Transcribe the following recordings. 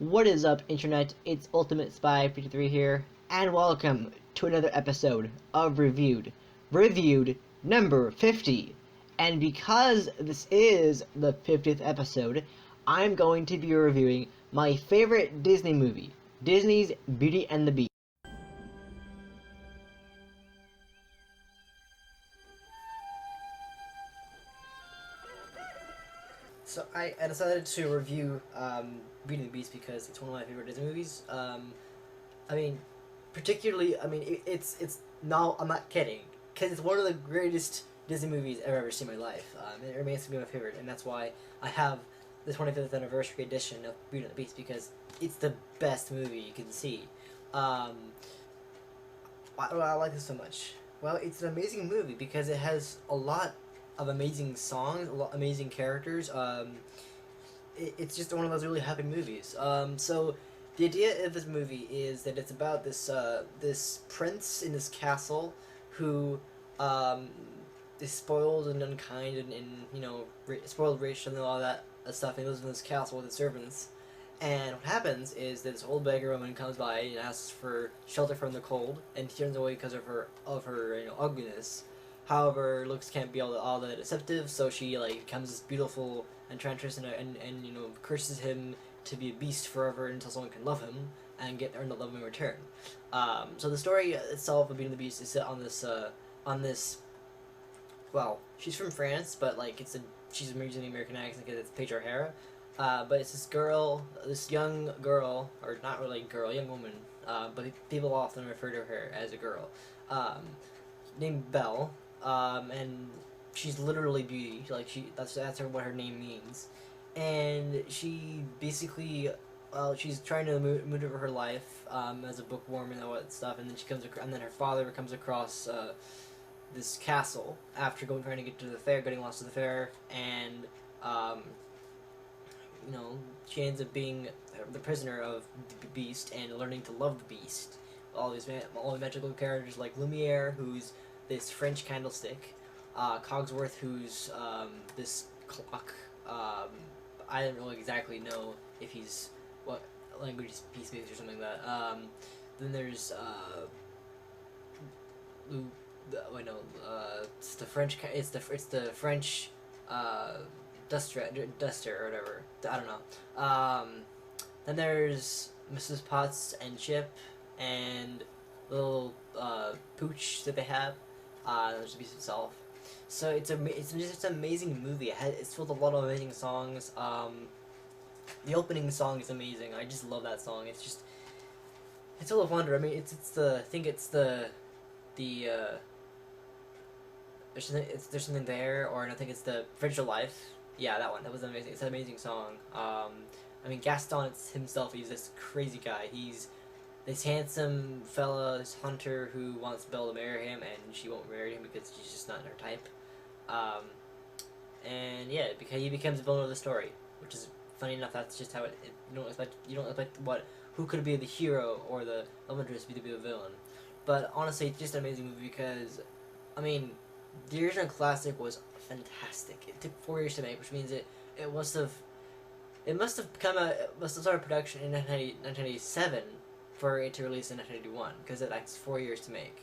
What is up, Internet? It's Ultimate Spy 53 here, and welcome to another episode of Reviewed number 50. And because this is the 50th episode, I'm going to be reviewing my favorite Disney movie, Disney's Beauty and the Beast. So I decided to review Beauty and the Beast because it's one of my favorite Disney movies. I mean, particularly, it's no, I'm not kidding, because it's one of the greatest Disney movies I've ever seen in my life. It remains to be my favorite, and that's why I have the 25th anniversary edition of Beauty and the Beast, because it's the best movie you can see. Why do I like this so much? Well, it's an amazing movie because it has a lot of amazing songs, a lot amazing characters. It's just one of those really happy movies. So the idea of this movie is that it's about this prince in this castle who is spoiled and unkind and spoiled rich and all that stuff. And he lives in this castle with his servants. And what happens is that this old beggar woman comes by and asks for shelter from the cold, and he turns away because of her ugliness. However, looks can't be all that deceptive, so she becomes this beautiful enchantress and curses him to be a beast forever until someone can love him and earn the love in return. So the story itself of Beauty and the Beast is set on this. Well, she's from France, but she's using the American accent because it's Paige O'Hara. But it's this young girl, or not really girl, young woman, but people often refer to her as a girl, named Belle, and she's literally beauty. That's what her name means, and she basically, she's trying to maneuver her life as a bookworm and all that stuff, and then her father comes across this castle after trying to get to the fair, getting lost to the fair, and she ends up being the prisoner of the Beast and learning to love the Beast. All the magical characters like Lumiere, who's this French candlestick, Cogsworth, who's this clock. I don't really exactly know if he's what language he speaks or something like that. Then there's it's the French. It's the French. Duster or whatever. I don't know. Then there's Mrs. Potts and Chip and little Pooch that they have. There's the Beast itself. So it's just an amazing movie. It's filled with a lot of amazing songs. The opening song is amazing. I just love that song. It's full of wonder. I mean, I think it's the there's something there, or I think it's the Virtual Life. Yeah, that one. That was amazing. It's an amazing song. Gaston himself, he's this crazy guy. He's this handsome fella, this hunter who wants Belle to marry him, and she won't marry him because she's just not her type. And yeah, because he becomes the villain of the story, which is funny enough. That's just how you don't expect who could be the hero or the love interest to be the villain. But honestly, it's just an amazing movie because, the original classic was fantastic. It took 4 years to make, which means it must have started production in 1987 for it to release in 1981, because it takes 4 years to make.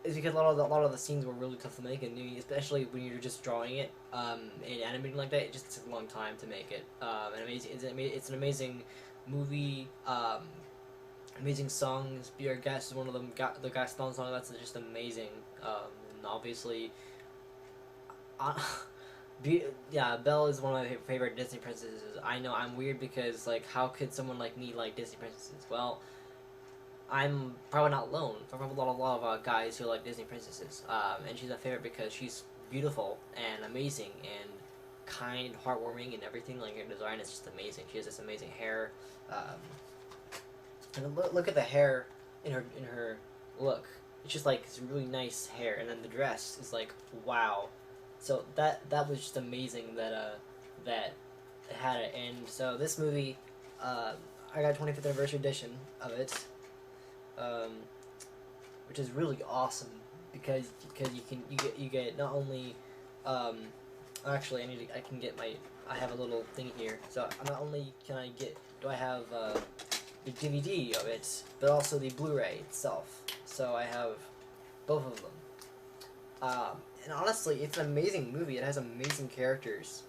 It's because a lot of the scenes were really tough to make, and especially when you're just drawing it and animating like that, it just takes a long time to make it. It's an amazing movie. Amazing songs. Be Our Guest is one of them. The Gaston song, that's just amazing. And obviously, Belle is one of my favorite Disney princesses. I know I'm weird because how could someone like me like Disney princesses? Well, I'm probably not alone. There are a lot of guys who like Disney princesses. And she's my favorite because she's beautiful and amazing and kind, heartwarming, and everything. Her design is just amazing. She has this amazing hair. And look at the hair in her look. It's just it's really nice hair, and then the dress is wow. So that was just amazing that it had it. And so this movie, I got 25th anniversary edition of it, which is really awesome because you get not only actually I can get my I have a little thing here. So not only do I have the DVD of it, but also the Blu-ray itself. So I have both of them. And honestly, it's an amazing movie. It has amazing characters.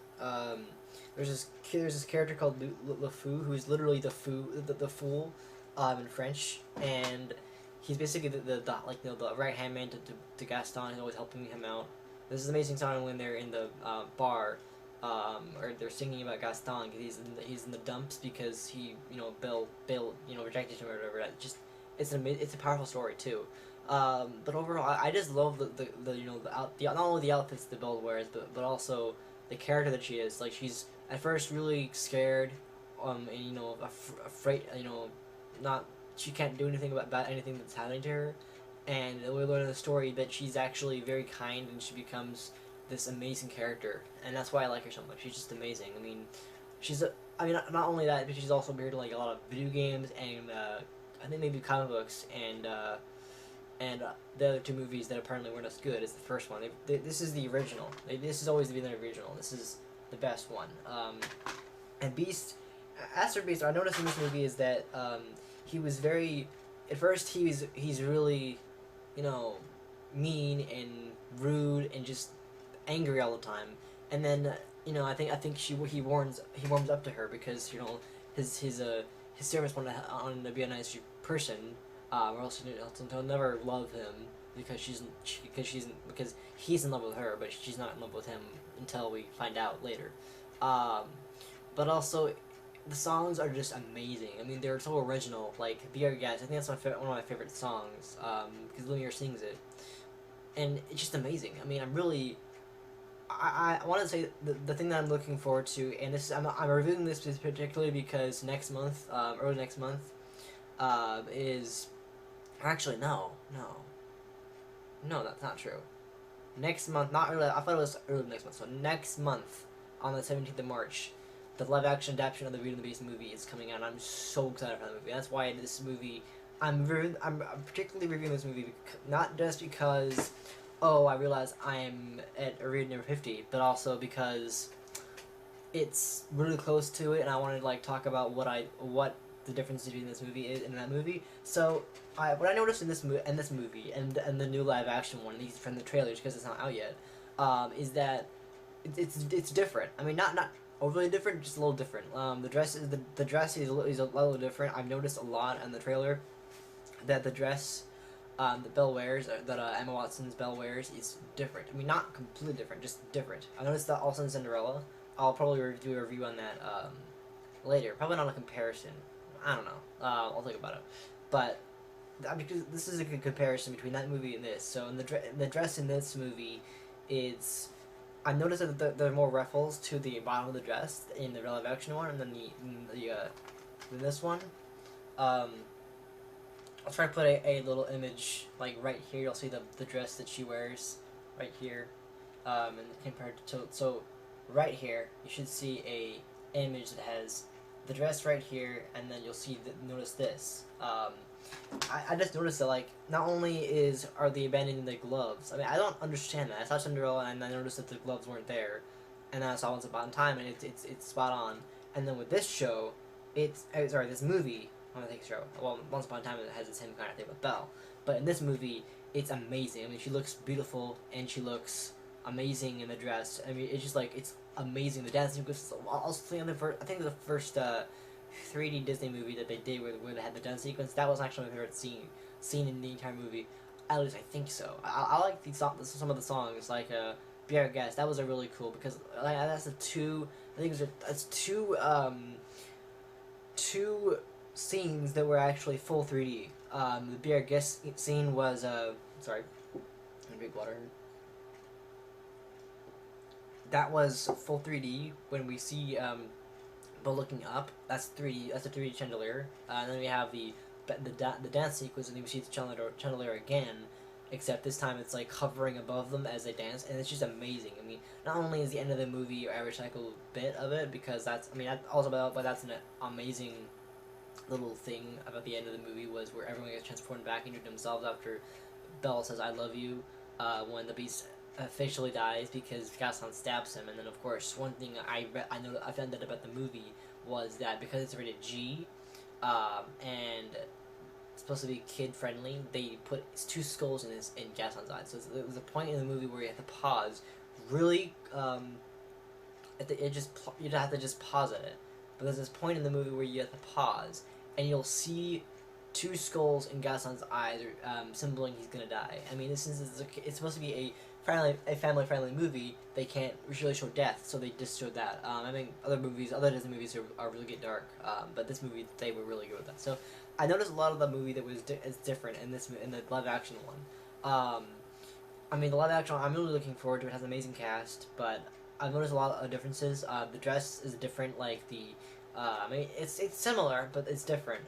There's this character called LeFou, who's literally the fool, in French, and he's basically the right hand man to Gaston. He's always helping him out. This is an amazing song when they're in the bar, or they're singing about Gaston because he's in the dumps because he Bill rejected him or whatever. It's a powerful story too. But overall, I just love not only the outfits that Belle wears, but also the character that she is. Like, she's at first really scared, and afraid. She can't do anything about anything that's happening to her, and we learn in the story that she's actually very kind, and she becomes this amazing character, and that's why I like her so much. She's just amazing. I mean, not only that, but she's also appeared in like a lot of video games and I think maybe comic books and the other two movies that apparently weren't as good as the first one. This is the original. This has always been the original. This is the best one. And Beast, as for Beast, what I noticed in this movie is that he was very. At first, he's really, mean and rude and just angry all the time. And then I think he warms up to her because his servants want to be a nice person. Or else he'll never love him because he's in love with her, but she's not in love with him until we find out later. But also, the songs are just amazing. I mean, they're so original. Like "Be Our Guest," I think that's one of my favorite songs because Lumiere sings it, and it's just amazing. I mean, I want to say the thing that I'm looking forward to, and I'm reviewing this particularly because next month, early next month, is. Actually, no, that's not true. Next month, not early. I thought it was early next month. So next month, on the 17th of March, the live-action adaptation of the Beauty and the Beast movie is coming out. And I'm so excited for that movie. That's why this movie, I'm particularly reviewing this movie, not just because, I realize I'm at a read number 50, but also because it's really close to it, and I wanted to talk about what the difference between this movie is and that movie. So what I noticed in this movie and the new live action one, at least from the trailers because it's not out yet, is that it's different. I mean, not overly different, just a little different. The dress is a little different. I've noticed a lot in the trailer that the dress that Belle wears, that Emma Watson's Belle wears, is different. I mean, not completely different, just different. I noticed that also in Cinderella. I'll probably do a review on that later. Probably not a comparison. I don't know. I'll think about it. But because this is a good comparison between that movie and this. So in the dress in this movie, I noticed that there are more ruffles to the bottom of the dress in the live action one, and then in this one. I'll try to put a little image right here. You'll see the dress that she wears right here, and compared to so right here you should see a image that has the dress right here, and then you'll see notice this. I just noticed that not only are they abandoning the gloves. I mean, I don't understand that. I saw Cinderella and I noticed that the gloves weren't there, and then I saw Once Upon a Time and it's spot on. And then with this show, this movie. I don't think so. Well, Once Upon a Time it has the same kind of thing with Belle, but in this movie it's amazing. I mean, she looks beautiful and she looks amazing in the dress. I mean, it's just it's amazing. The dance sequence. Also, I think the first 3D Disney movie that they did where they had the dance sequence, that was actually my favorite scene in the entire movie. At least I think so. I like some of the songs "Be Our Guest." That was a really cool because that's two scenes that were actually full 3D. The "Be Our Guest" scene was sorry, I'm gonna drink water. That was full 3D when we see Belle looking up. That's 3D. That's a 3D chandelier. And then we have the dance sequence, and then we see the chandelier again, except this time it's hovering above them as they dance, and it's just amazing. I mean, not only is the end of the movie a recycled bit of it, because that's an amazing little thing about the end of the movie was where everyone gets transformed back into themselves after Belle says "I love you" when the Beast officially dies because Gaston stabs him, and then of course one thing I found out about the movie was that because it's rated G, and it's supposed to be kid friendly, they put two skulls in Gaston's eyes. So there was a point in the movie where you have to pause, really, you'd have to just pause at it. But there's this point in the movie where you have to pause, and you'll see two skulls in Gaston's eyes, symboling he's gonna die. I mean, since it's supposed to be a family friendly movie, they can't really show death, so they just showed that. I mean, other Disney movies are really get dark, but this movie they were really good with that. So I noticed a lot of the movie that was is different in the live action one. I mean, the live action I'm really looking forward to. It has an amazing cast, but I've noticed a lot of differences. The dress is different, like the. I mean, it's similar, but it's different.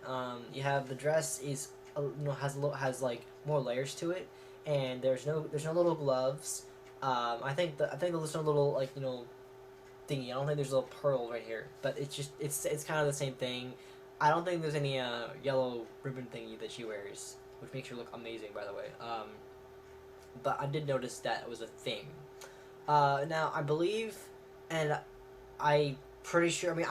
You have the dress is has like more layers to it, and there's no little gloves. I think there's no little like thingy. I don't think there's a little pearl right here, but it's kind of the same thing. I don't think there's any yellow ribbon thingy that she wears, which makes her look amazing, by the way. But I did notice that it was a thing. Now I believe, and I pretty sure. I mean,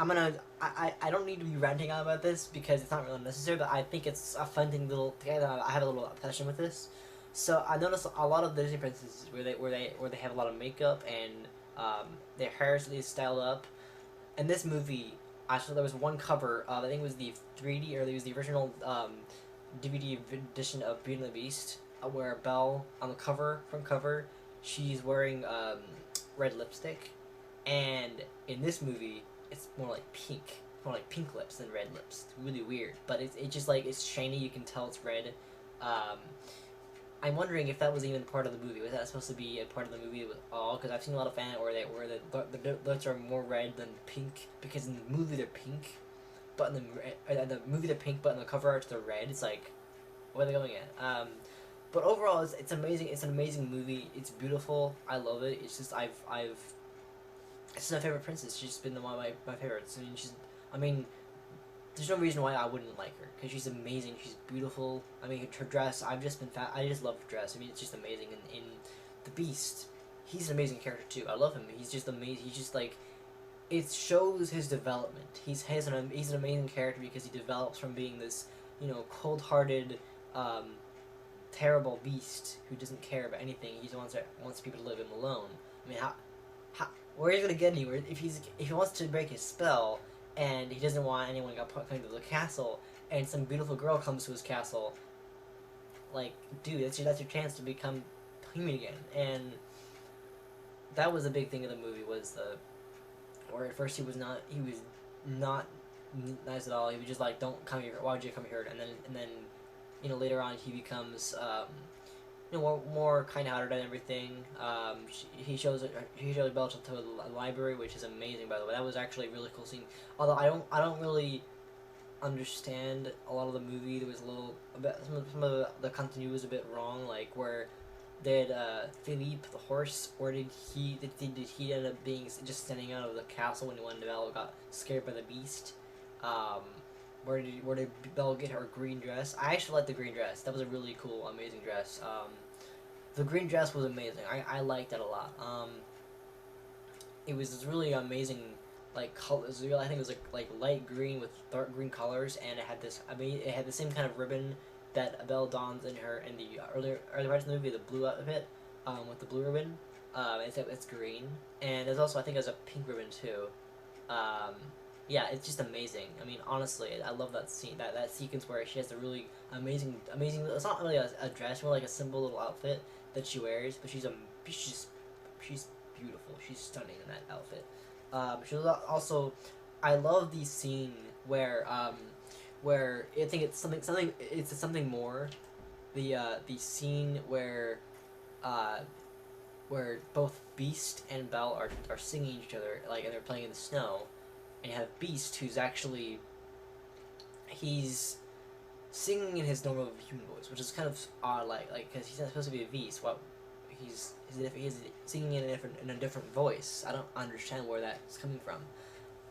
I don't need to be ranting on about this because it's not really necessary. But I think it's a fun thing. I have a little obsession with this. So I noticed a lot of the Disney princesses where they have a lot of makeup and their hair is really styled up. In this movie, actually there was one cover. I think it was the 3D or it was the original DVD edition of Beauty and the Beast, where Belle on the front cover, she's wearing red lipstick, and in this movie it's more like pink lips than red lips. It's really weird, but it's just like it's shiny. You can tell it's red. I'm wondering if that was even part of the movie. Was that supposed to be a part of the movie at all? Because I've seen a lot of fan art where the lips are more red than pink. Because in the movie they're pink, but in the cover art they're red. It's like, what are they going at? But overall, it's amazing. It's an amazing movie. It's beautiful. I love it. It's just it's my favorite princess. She's been one of my favorites. I mean, there's no reason why I wouldn't like her because she's amazing. She's beautiful. I mean, her dress. I just love her dress. I mean, it's just amazing. And in the Beast, he's an amazing character too. I love him. He's just amazing. He's just like, it shows his development. He's an amazing character because he develops from being this cold-hearted, terrible beast who doesn't care about anything. He just wants people to leave him alone. I mean, how where are you gonna get anywhere if he wants to break his spell and he doesn't want anyone coming to the castle and some beautiful girl comes to his castle? Like, dude, that's your chance to become human again. And that was a big thing of the movie was where at first he was not nice at all. He was just like, don't come here. Why would you come here? And then later on he becomes more kind-hearted and everything. He shows Belle to the library, which is amazing, by the way. That was actually a really cool scene. Although I don't really understand a lot of the movie. There was some of the continuity was a bit wrong, like where did Philippe the horse, or did he end up being just standing out of the castle when Belle got scared by the beast? Where did Belle get her green dress? I actually like the green dress. That was a really cool, amazing dress. The green dress was amazing. I liked that a lot. It was this really amazing, like colors. I think it was like light green with dark green colors, and it had the same kind of ribbon that Belle dons in the earlier parts of the movie, the blue outfit, with the blue ribbon. It's green, and there's also I think there's a pink ribbon too. Yeah, it's just amazing. I mean, honestly, I love that scene, that sequence where she has a really amazing. It's not really a dress, more like a simple little outfit that she wears, but she's beautiful. She's stunning in that outfit. Also, I love the scene where I think it's something more. The scene where both Beast and Belle are singing each other, like, and they're playing in the snow. And you have Beast, who's actually, he's singing in his normal human voice, which is kind of odd, like, because he's not supposed to be a beast. He's singing in a different voice. I don't understand where that's coming from.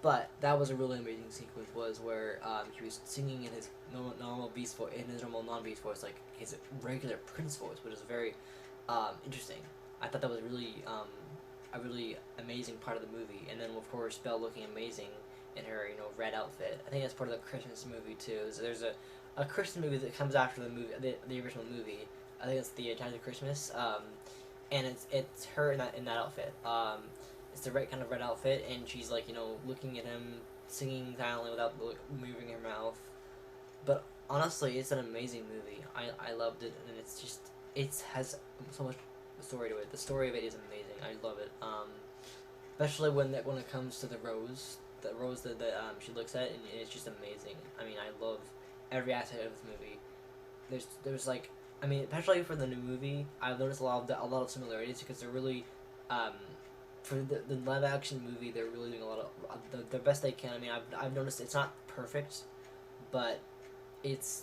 But that was a really amazing sequence, was where he was singing in his normal beast voice, in his normal non-beast voice, like his regular prince voice, which is very interesting. I thought that was really a really amazing part of the movie. And then of course Belle looking amazing in her red outfit. I think that's part of the Christmas movie too. So there's a Christmas movie that comes after the movie, the original movie. I think it's the Times of Christmas, and it's her in that outfit. It's the right kind of red outfit, and she's like looking at him, singing silently without moving her mouth. But honestly, it's an amazing movie. I loved it, and it has so much story to it. The story of it is amazing. I love it. Especially when it comes to the rose that she looks at, and it's just amazing. I mean, I love every aspect of this movie. There's like, I mean, especially for the new movie, I've noticed a lot of similarities because they're really, for the live action movie, they're really doing a lot of the best they can. I mean, I've noticed it's not perfect, but it's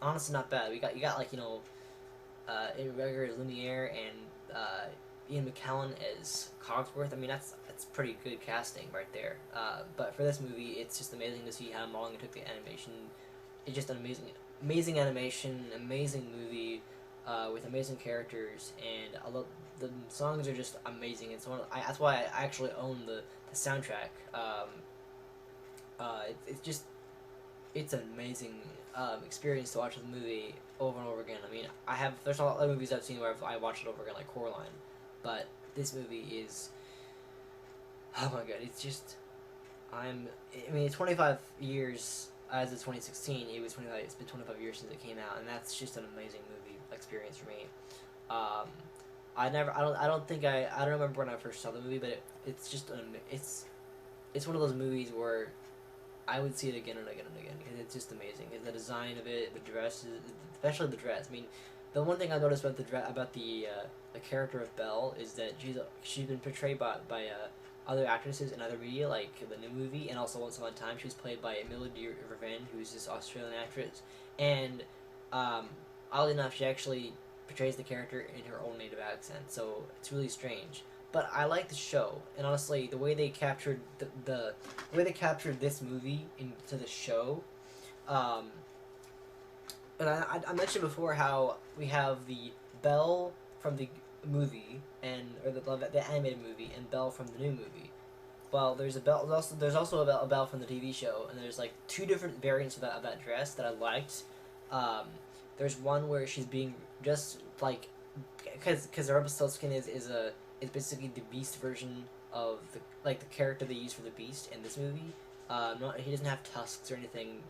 honestly not bad. You got like McGregor as Lumiere and Ian McKellen as Cogsworth. I mean, that's pretty good casting right there. But for this movie, it's just amazing to see how long it took the animation. It's just an amazing animation, amazing movie, with amazing characters, and I love the songs are just amazing. It's that's why I actually own the soundtrack. It's an amazing experience to watch the movie over and over again. I mean, there's a lot of movies I've seen where I watched it over again, like Coraline, but this movie is, oh my god, it's just, I mean, 25 years, as of 2016, it's been 25 years since it came out, and that's just an amazing movie experience for me. I don't remember when I first saw the movie, but it's one of those movies where I would see it again and again and again because it's just amazing. And the design of it, the dress, especially the dress. I mean, the one thing I noticed about the character of Belle is that she's been portrayed by other actresses in other media, like the new movie, and also Once Upon a Time. She was played by Melody Raven, who's this Australian actress, and oddly enough, she actually portrays the character in her own native accent. So it's really strange. But I like the show, and honestly, the way they captured the way they captured this movie into the show, and I mentioned before how we have the Belle from the movie or the animated movie and Belle from the new movie. Well, there's also a Belle from the TV show, and there's like two different variants of that dress that I liked. There's one where she's being just like, because Rumpelstiltskin is basically the Beast version of the character they use for the Beast in this movie. He doesn't have tusks or anything,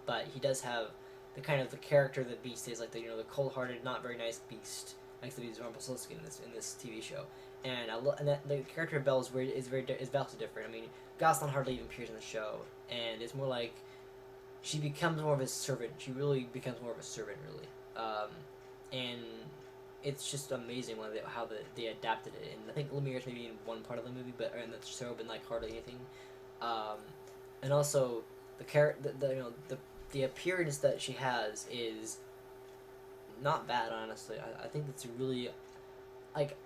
but he does have the kind of the character that Beast is, like the cold-hearted, not very nice Beast, like the Rumpelstiltskin in this TV show. And the character of Belle is vastly different. I mean, Gosling hardly even appears in the show, and it's more like she becomes more of a servant. She really becomes more of a servant, really, and it's just amazing how they adapted it. And I think Lumiere's maybe in one part of the movie, but in the show, but like hardly anything. And also the appearance that she has is not bad, honestly. I think it's really, like,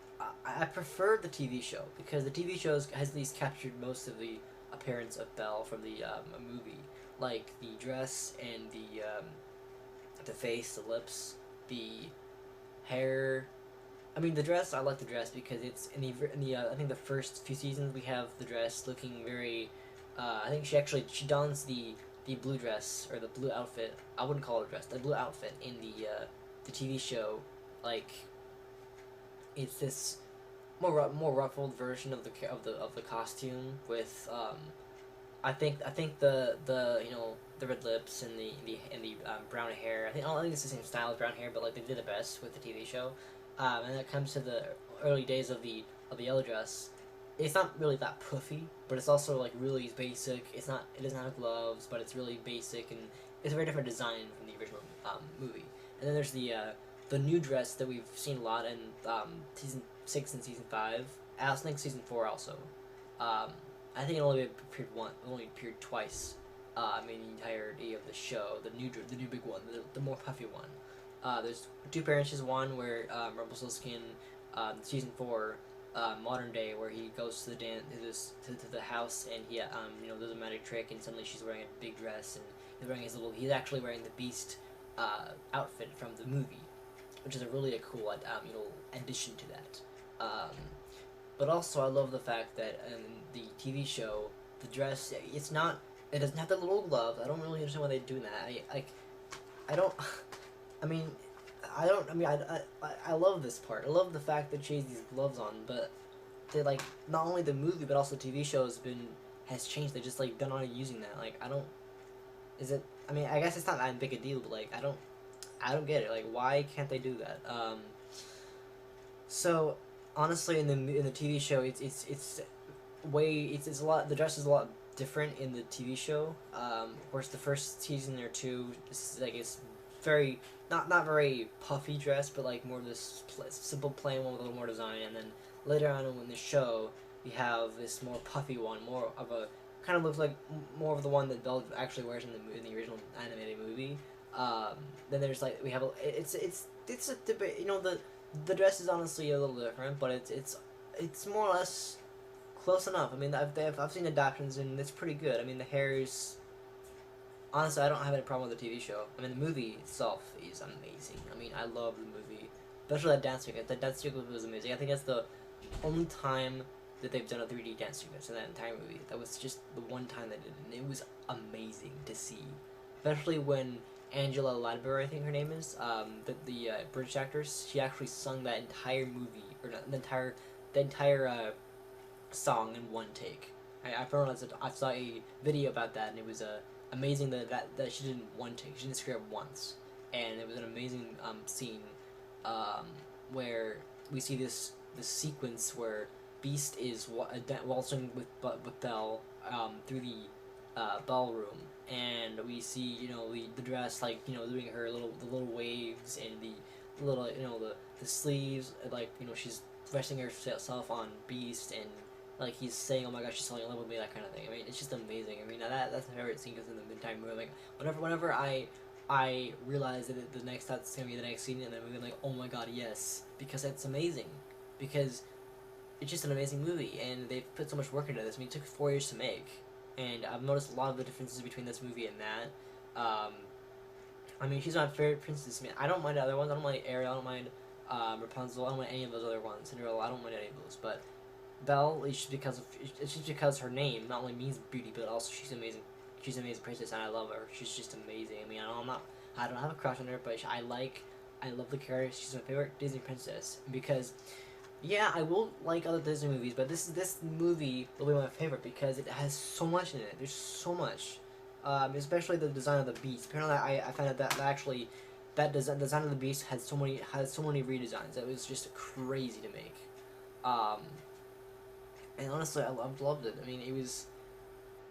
I prefer the TV show because the TV show has at least captured most of the appearance of Belle from the movie, like the dress and the face, the lips, the hair. I mean, the dress. I like the dress because it's in the I think the first few seasons we have the dress looking very. I think she dons the blue dress or the blue outfit. I wouldn't call it a dress. The blue outfit in the TV show, like, it's this more ruffled version of the costume with I think the the red lips and the brown hair. I don't think it's the same style as brown hair, but like they did the best with the TV show. And it comes to the early days of the yellow dress. It's not really that puffy, but it's also like really basic. It doesn't have gloves, but it's really basic, and it's a very different design from the original movie. And then there's the new dress that we've seen a lot in season 6 and season 5. I think season 4 also. I think it only appeared twice. In the entirety of the show, the new big one, the more puffy one. There's two appearances. One where Rumpelstiltskin, season 4, modern day, where he goes to the to the house, and he does a magic trick, and suddenly she's wearing a big dress, and he's actually wearing the Beast outfit from the movie, which is a really cool addition to that. Um, but also, I love the fact that in the TV show, the dress, it's not, it doesn't have the little glove. I don't really understand why they're doing that. I don't, I mean, I don't, I mean, I love this part. I love the fact that she has these gloves on, but they, like, not only the movie, but also TV show has changed. They just, like, they're not using that. Like, I don't, is it, I mean, I guess it's not that big a deal, but, like, I don't get it. Like, why can't they do that? So, honestly, in the TV show, it's way, it's a lot, the dress is a lot different in the TV show. Of course, the first season or two, it's very, not very puffy dress, but like more this simple plain one with a little more design. And then later on in the show, we have this more puffy one, more of a, kind of looks like more of the one that Belle actually wears in the original animated movie. Then there's like, we have it's a debate. You know, the dress is honestly a little different, but it's more or less close enough. I mean, I've seen adaptations and it's pretty good. I mean, the hair is, honestly, I don't have any problem with the TV show. I mean, the movie itself is amazing. I mean, I love the movie, especially that dance sequence. That dance sequence was amazing. I think that's the only time that they've done a 3D dance sequence in that entire movie. That was just the one time they did it, and it was amazing to see. Especially when Angela Lansbury, I think her name is, the British actress, she actually sung that entire movie, or not, the entire song in one take. I saw a video about that, and it was amazing that she did in one take. She didn't scream once, and it was an amazing scene where we see this sequence where Beast is waltzing with Belle through the ballroom, and we see, you know, the dress, like, you know, doing her the little waves, and the little, you know, the sleeves, like, you know, she's dressing herself on Beast, and like he's saying, "Oh my gosh, she's falling in love with me," that kind of thing. I mean, it's just amazing. I mean, that's my favorite scene because in the entire movie, like, whenever I realize that that's gonna be the next scene in the movie, I'm like, oh my god, yes, because it's amazing, because it's just an amazing movie, and they've put so much work into this. I mean, it took 4 years to make, and I've noticed a lot of the differences between this movie and that. I mean, she's my favorite princess. I mean, I don't mind the other ones. I don't mind Ariel. I don't mind Rapunzel. I don't mind any of those other ones. Cinderella. I don't mind any of those, but Belle is just because her name not only means beauty, but also she's amazing. She's an amazing princess, and I love her. She's just amazing. I mean, I don't have a crush on her, but I love the character. She's my favorite Disney princess because, yeah, I will like other Disney movies, but this movie will be my favorite because it has so much in it. There's so much, especially the design of the Beast. Apparently, I found out that actually that design of the Beast has so many redesigns. It was just crazy to make. And honestly, I loved it. I mean,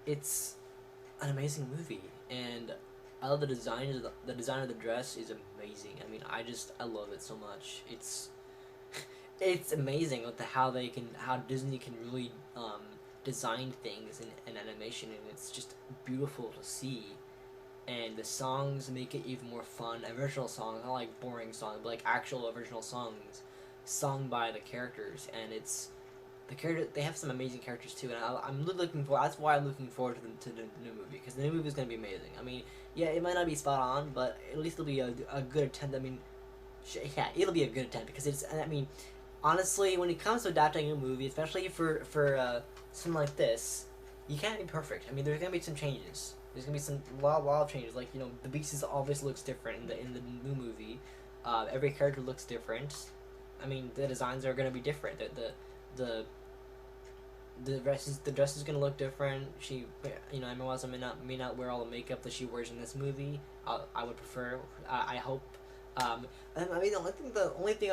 it's an amazing movie, and I love the design. The design of the dress is amazing. I mean, I love it so much. It's amazing with how Disney can really design things in animation, and it's just beautiful to see. And the songs make it even more fun. Original songs, not like boring songs, but like actual original songs, sung by the characters, and they have some amazing characters too, and I'm looking for. That's why I'm looking forward to the new movie, because the new movie is gonna be amazing. I mean, yeah, it might not be spot on, but at least it'll be a good attempt. I mean, yeah, it'll be a good attempt because it's. I mean, honestly, when it comes to adapting a movie, especially for something like this, you can't be perfect. I mean, there's gonna be some changes. There's gonna be a lot of changes. Like, you know, the Beast obviously looks different in the new movie. Every character looks different. I mean, the designs are gonna be different. The dress is gonna look different. She, you know, Emma Watson may not wear all the makeup that she wears in this movie. I would prefer. I hope. I mean, the only thing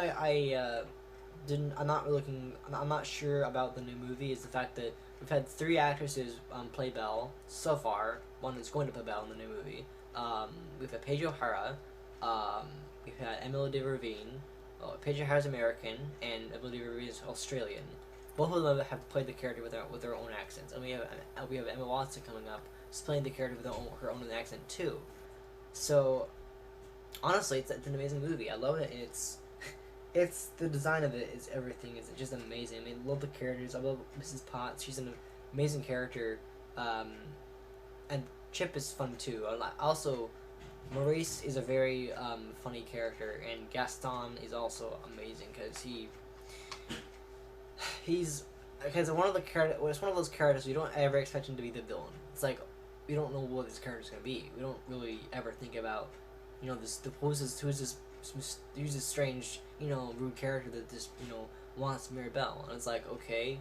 I'm not sure about the new movie is the fact that we've had 3 actresses play Belle so far. One is going to play Belle in the new movie. We've had Paige O'Hara. We've had Emily de Ravine. Paige O'Hara's American, and Emily de Ravine is Australian. Both of them have played the character with their own accents, and we have Emma Watson coming up, who's playing the character with her own accent too. So, honestly, it's an amazing movie. I love it. It's the design of it is everything. It's just amazing. I mean, I love the characters. I love Mrs. Potts. She's an amazing character, and Chip is fun too. Also, Maurice is a very funny character, and Gaston is also amazing because he's because one of the character. It's one of those characters you don't ever expect him to be the villain. It's like we don't know what this character's gonna be. We don't really ever think about, this who's this strange, rude character that just wants to marry Belle, and it's like, okay,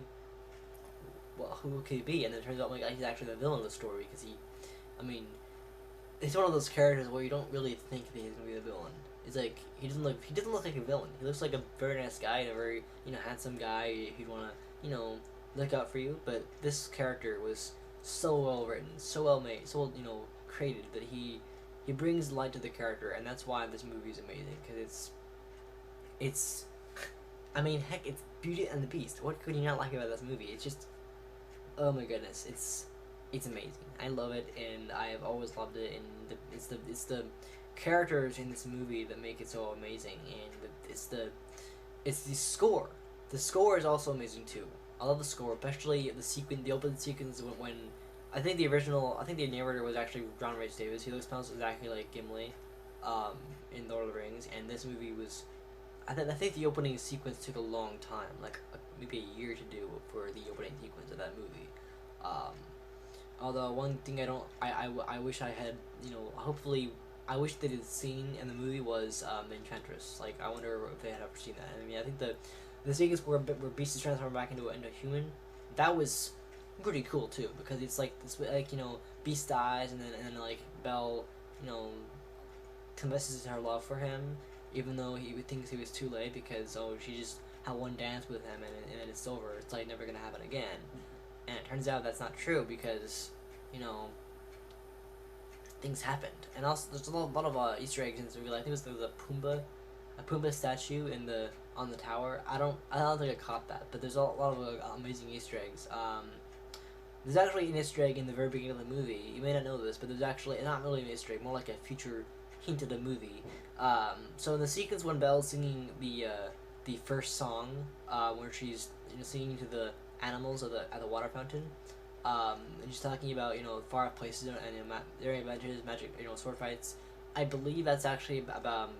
well, who could he be? And then it turns out like he's actually the villain of the story because I mean, he's one of those characters where you don't really think that he's gonna be the villain. It's like he doesn't look like a villain. He looks like a very nice guy and a very handsome guy who'd wanna look out for you. But this character was so well written, so well made, so well created that he brings light to the character, and that's why this movie is amazing because it's I mean, heck, it's Beauty and the Beast. What could you not like about this movie? It's just, oh my goodness, it's amazing. I love it, and I have always loved it. And it's the characters in this movie that make it so amazing, and it's the score. The score is also amazing too. I love the score, especially the opening sequence when I think the narrator was actually John Rhys Davis. He looks exactly like Gimli, in Lord of the Rings, and this movie was. I think the opening sequence took a long time, like maybe a year to do for the opening sequence of that movie. Although one thing I wish I had, hopefully, I wish they had seen in the movie was Enchantress. Like, I wonder if they had ever seen that. I mean, I think the sequence where Beast is transformed back into a human, that was pretty cool too, because it's like Beast dies and then like Belle, confesses her love for him, even though he thinks he was too late because she just had one dance with him and then it's over. It's like never gonna happen again. And it turns out that's not true because things happened. And also there's a lot of Easter eggs in this movie. Like, I think there was a Pumbaa statue on the tower. I don't think I caught that, but there's a lot of amazing Easter eggs. There's actually an Easter egg in the very beginning of the movie. You may not know this, but there's actually not really an Easter egg, more like a future hint of the movie. So in the sequence when Belle's singing the first song, where she's singing to the animals at the water fountain, and she's talking about far off places and their adventures, magic, sword fights. I believe that's actually about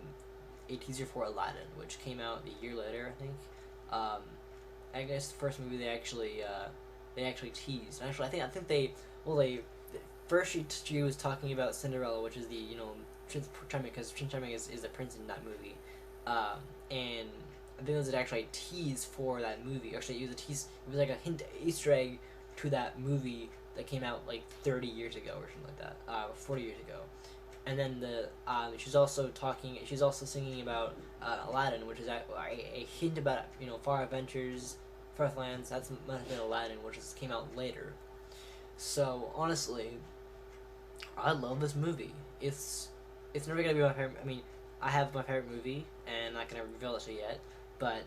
a teaser for Aladdin, which came out a year later, I think. I guess the first movie they actually teased. Actually, I think they first she was talking about Cinderella, which is the Prince Charming, because Prince Charming is the prince in that movie, and I think it was actually a tease for that movie. Actually, it was like a hint, Easter egg to that movie that came out like 30 years ago or something like that, 40 years ago. And then she's also singing about Aladdin, which is a hint about Far Adventures, Farthlands. That's must have been Aladdin, which came out later. So honestly, I love this movie. It's never gonna be my favorite. I mean, I have my favorite movie, and I'm not gonna reveal it to you yet. But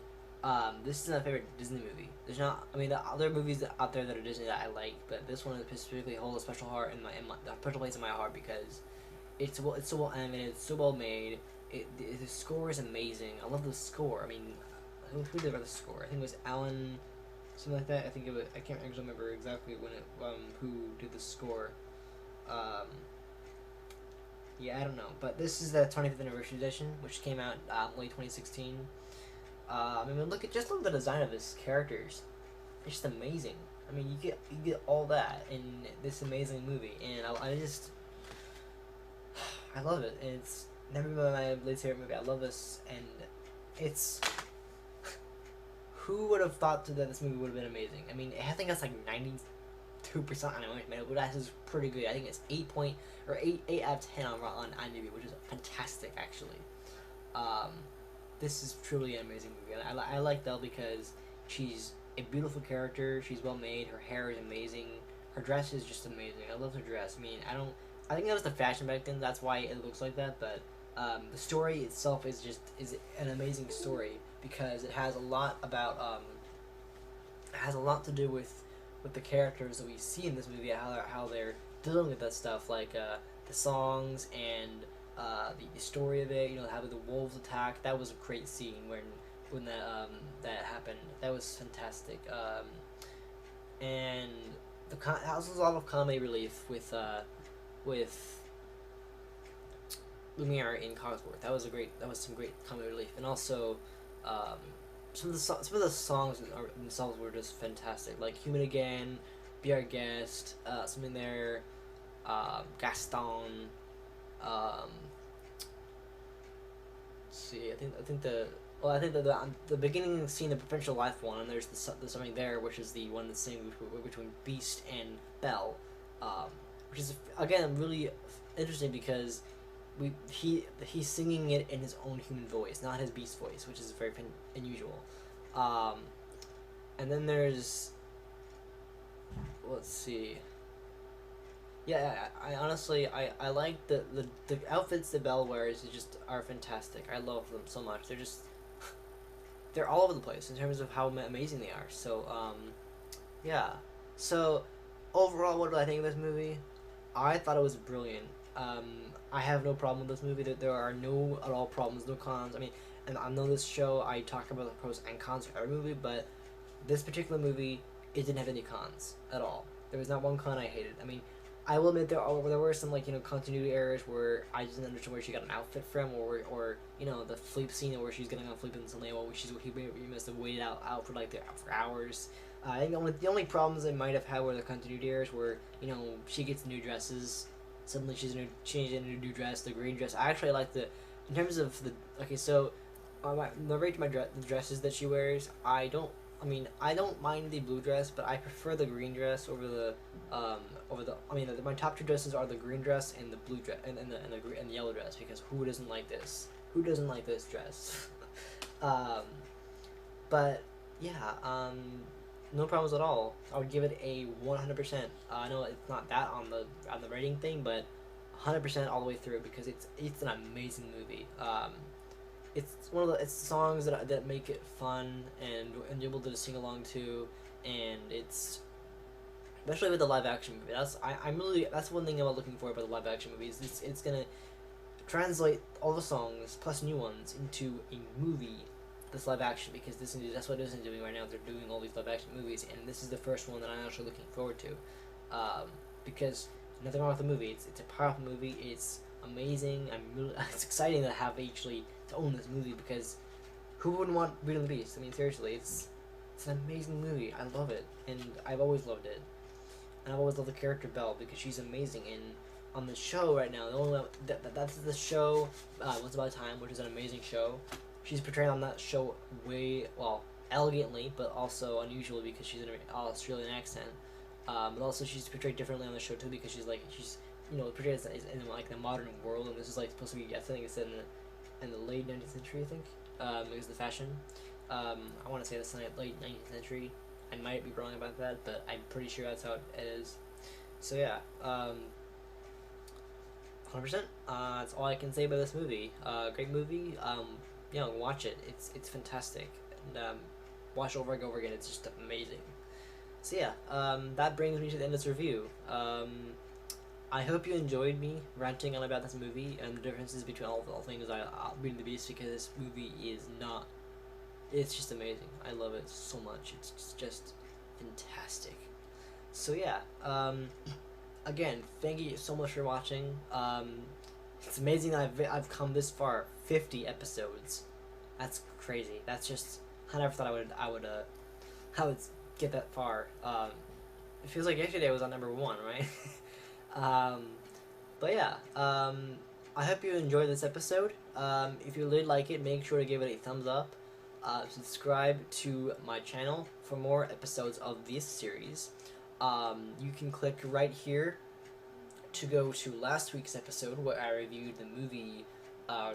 this is my favorite Disney movie. There's not. I mean, the other movies out there that are Disney that I like, but this one specifically holds a special heart in my special place in my heart because it's so well animated, it's so well made. The score is amazing. I love the score. I mean, who did the score? I think it was Alan, something like that. I think it was. I can't actually remember exactly who did the score. Yeah, I don't know, but this is the 25th anniversary edition, which came out late 2016. I mean, look at the design of his characters. It's just amazing. I mean, you get all that in this amazing movie, and I love it. And it's never been my least favorite movie. I love this, and it's. Who would have thought that this movie would have been amazing? I mean, I think that's like 92% on IMDb, but that is pretty good. I think it's 8 out of 10 on IMDb, which is fantastic, actually. This is truly an amazing movie. I like Belle because she's a beautiful character. She's well made. Her hair is amazing. Her dress is just amazing. I love her dress. I mean, I think that was the fashion back then. That's why it looks like that. But the story itself is an amazing story because it has a lot about it has a lot to do with the characters that we see in this movie, how they're dealing with that stuff, like the songs and the story of it. How the wolves attack. That was a great scene when that happened. That was fantastic. And that was a lot of comedy relief with Lumiere in Cogsworth. That was some great comedy relief, and also some of the songs themselves were just fantastic. Like "Human Again," "Be Our Guest," something there, Gaston. Um, let's see, I think the beginning scene, the Provincial Life one, and there's the something there, which is the one that's singing between Beast and Belle, um, which is again really interesting because he's singing it in his own human voice, not his beast voice, which is very unusual. Um, and then there's, let's see. Yeah, I honestly I like the outfits that Belle wears are fantastic. I love them so much. They're all over the place in terms of how amazing they are. So yeah. So overall, what do I think of this movie? I thought it was brilliant. Um, I have no problem with this movie. There are no at all problems, no cons. I mean, and I know this show I talk about the pros and cons of every movie, but this particular movie, it didn't have any cons at all. There was not one con I hated. I mean, I will admit there were some like continuity errors where I didn't understand where she got an outfit from, or the sleep scene where she's getting on sleep in something. Well, he must have waited out for for hours. I think the only problems I might have had were the continuity errors where she gets new dresses. Suddenly she's changed into a new dress, the green dress. I actually like in terms of the okay. So, the rate the dresses that she wears, I don't mind the blue dress, but I prefer the green dress over the my top two dresses are the green dress and the blue dress and the yellow dress, because who doesn't like this? Who doesn't like this dress? But yeah, no problems at all. I would give it a 100%. I know it's not that on the rating thing, but 100% all the way through, because it's an amazing movie. It's songs that make it fun and you're able to sing along to, and it's especially with the live action movie. That's one thing I'm looking for about the live action movies. It's gonna translate all the songs plus new ones into a movie, this live action, because that's what Disney's doing right now. They're doing all these live action movies, and this is the first one that I'm actually looking forward to, because nothing wrong with the movie. It's a powerful movie. It's amazing. It's exciting to have actually to own this movie, because who wouldn't want Beauty and the Beast? I mean, seriously, it's an amazing movie. I love it, and I've always loved it, and I've always loved the character Belle because she's amazing. And on the show right now, the only that's the show Once Upon a Time, which is an amazing show. She's portrayed on that show elegantly, but also unusually because she's an Australian accent. But also she's portrayed differently on the show too, because she's portrayed as in like the modern world, and this is like supposed to be, I think it's in the late 19th century, I think. Because the fashion. I want to say that's late 19th century. I might be wrong about that, but I'm pretty sure that's how it is. So yeah, 100%. That's all I can say about this movie. Great movie. Watch it. It's fantastic, and watch it over and over again. It's just amazing. So yeah, that brings me to the end of this review. I hope you enjoyed me ranting on about this movie and the differences between all things Beauty and the Beast, because this movie it's just amazing. I love it so much. It's just fantastic. So yeah, again, thank you so much for watching. It's amazing that I've come this far, 50 episodes. That's crazy. That's just, I never thought I would get that far. It feels like yesterday I was on number 1, right? But yeah, I hope you enjoyed this episode. If you did like it, make sure to give it a thumbs up. Subscribe to my channel for more episodes of this series. You can click right here to go to last week's episode where I reviewed the movie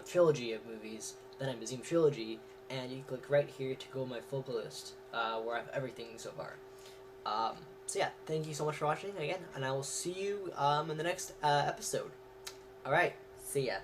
trilogy of movies, the Night Museum trilogy, and you click right here to go to my full playlist where I have everything so far. So yeah, thank you so much for watching again, and I will see you in the next episode. Alright, see ya.